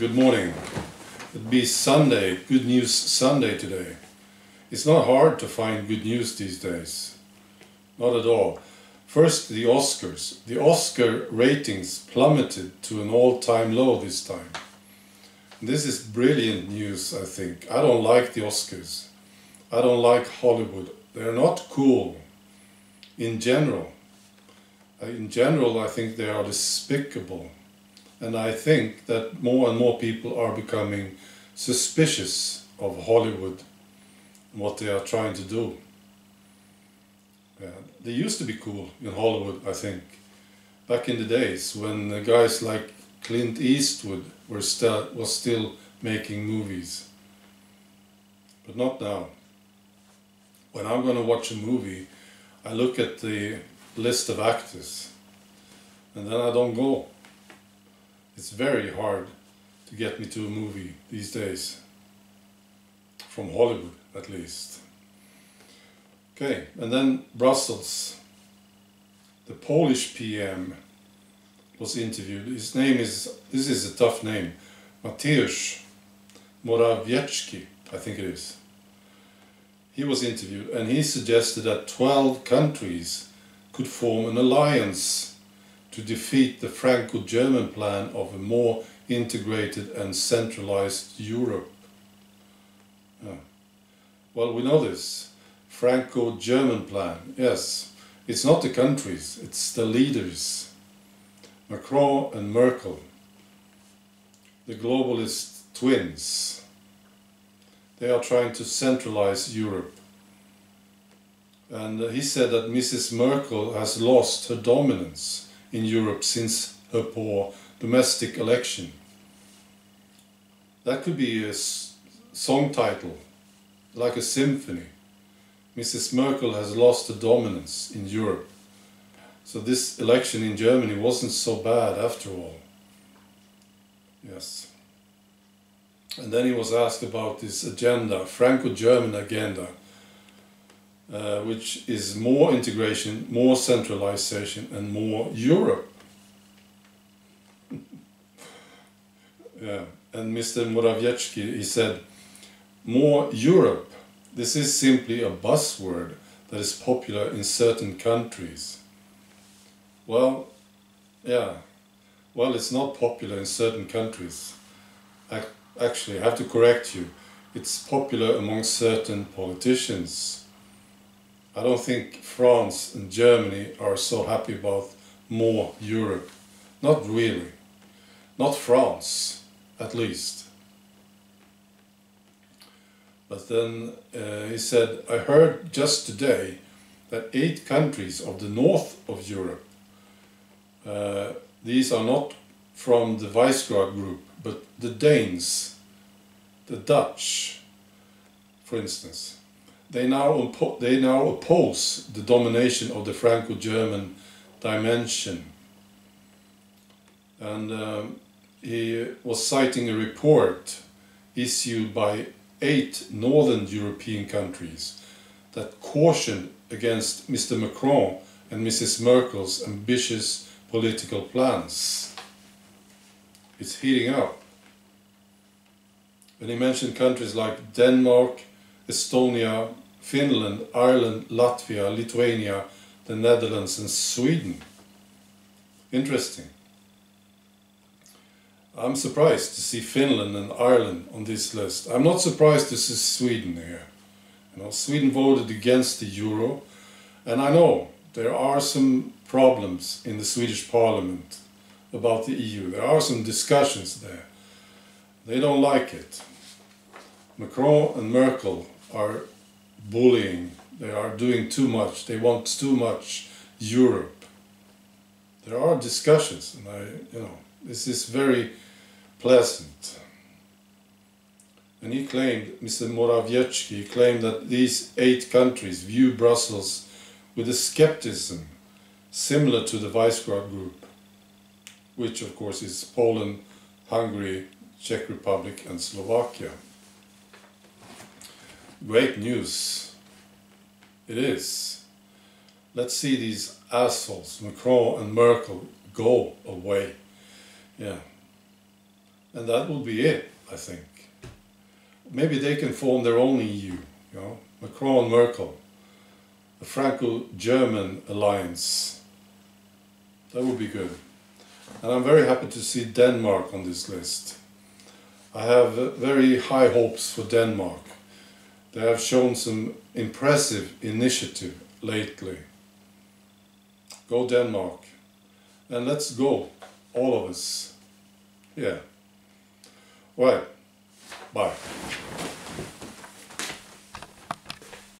Good morning. It'd be Sunday, Good News Sunday today. It's not hard to find good news these days. Not at all. First, the Oscars. The Oscar ratings plummeted to an all-time low this time. This is brilliant news, I think. I don't like the Oscars. I don't like Hollywood. They're not cool. In general, I think they are despicable. And I think that more and more people are becoming suspicious of Hollywood and what they are trying to do. They used to be cool in Hollywood, I think, back in the days when guys like Clint Eastwood was still making movies. But not now. When I'm going to watch a movie, I look at the list of actors and then I don't go. It's very hard to get me to a movie these days, from Hollywood at least. Okay, and then Brussels. The Polish PM was interviewed. His name is, this is a tough name, Mateusz Morawiecki, I think it is. He was interviewed and he suggested that 12 countries could form an alliance to defeat the Franco-German plan of a more integrated and centralized Europe. Well, we know this. Franco-German plan, yes. It's not the countries, it's the leaders. Macron and Merkel, the globalist twins. They are trying to centralize Europe. And he said that Mrs. Merkel has lost her dominance in Europe since her poor domestic election. That could be a song title, like a symphony. Mrs. Merkel has lost her dominance in Europe. So this election in Germany wasn't so bad after all. Yes. And then he was asked about this agenda, Franco-German agenda, which is more integration, more centralization and more Europe. Yeah. And Mr. Morawiecki, he said, more Europe, this is simply a buzzword that is popular in certain countries. Well, yeah, well, it's not popular in certain countries. Actually, I have to correct you, it's popular among certain politicians. I don't think France and Germany are so happy about more Europe. Not really. Not France, at least. But then he said, I heard just today that 8 countries of the north of Europe, these are not from the Visegrad group, but the Danes, the Dutch, for instance, they now oppose the domination of the Franco-German dimension. And he was citing a report issued by 8 northern European countries that cautioned against Mr. Macron and Mrs. Merkel's ambitious political plans. It's heating up. And he mentioned countries like Denmark, Estonia, Finland, Ireland, Latvia, Lithuania, the Netherlands and Sweden. Interesting. I'm surprised to see Finland and Ireland on this list. I'm not surprised to see Sweden here. You know, Sweden voted against the euro, and I know there are some problems in the Swedish parliament about the EU. There are some discussions there. They don't like it. Macron and Merkel are bullying. They are doing too much. They want too much Europe. There are discussions, and this is very pleasant. And he claimed, Mr. Morawiecki claimed that these 8 countries view Brussels with a skepticism similar to the Visegrad group, which of course is Poland, Hungary, Czech Republic and Slovakia. Great news. It is. Let's see these assholes, Macron and Merkel, go away. Yeah. And that will be it, I think. Maybe they can form their own EU, you know, Macron, Merkel, a Franco-German alliance. That would be good. And I'm very happy to see Denmark on this list. I have very high hopes for Denmark. They have shown some impressive initiative lately. Go Denmark. And let's go, all of us. Yeah. Right. Bye.